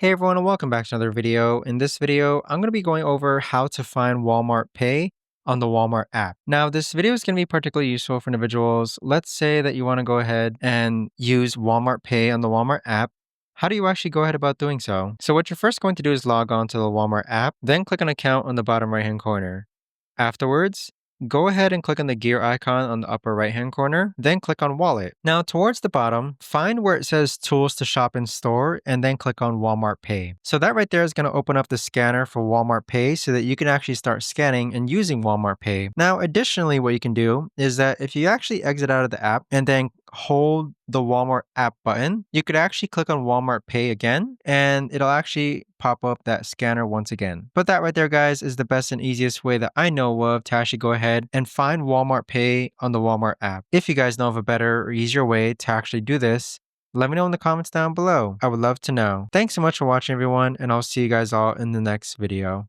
Hey everyone, and welcome back to another video. In this video, I'm going to be going over how to find Walmart Pay on the Walmart app. Now, this video is going to be particularly useful for individuals. Let's say that you want to go ahead and use Walmart Pay on the Walmart app. How do you actually go ahead about doing so? So what you're first going to do is log on to the Walmart app, then click on account on the bottom right-hand corner. Afterwards, go ahead and click on the gear icon on the upper right-hand corner, then click on Wallet. Now, towards the bottom, find where it says Tools to Shop in Store, and then click on Walmart Pay. So that right there is going to open up the scanner for Walmart Pay so that you can actually start scanning and using Walmart Pay. Now, additionally, what you can do is that if you actually exit out of the app and then hold the Walmart app button, you could actually click on Walmart Pay again, and it'll actually pop up that scanner once again. But that right there, guys, is the best and easiest way that I know of to actually go ahead and find Walmart Pay on the Walmart app. If you guys know of a better or easier way to actually do this, let me know in the comments down below. I would love to know. Thanks so much for watching, everyone, and I'll see you guys all in the next video.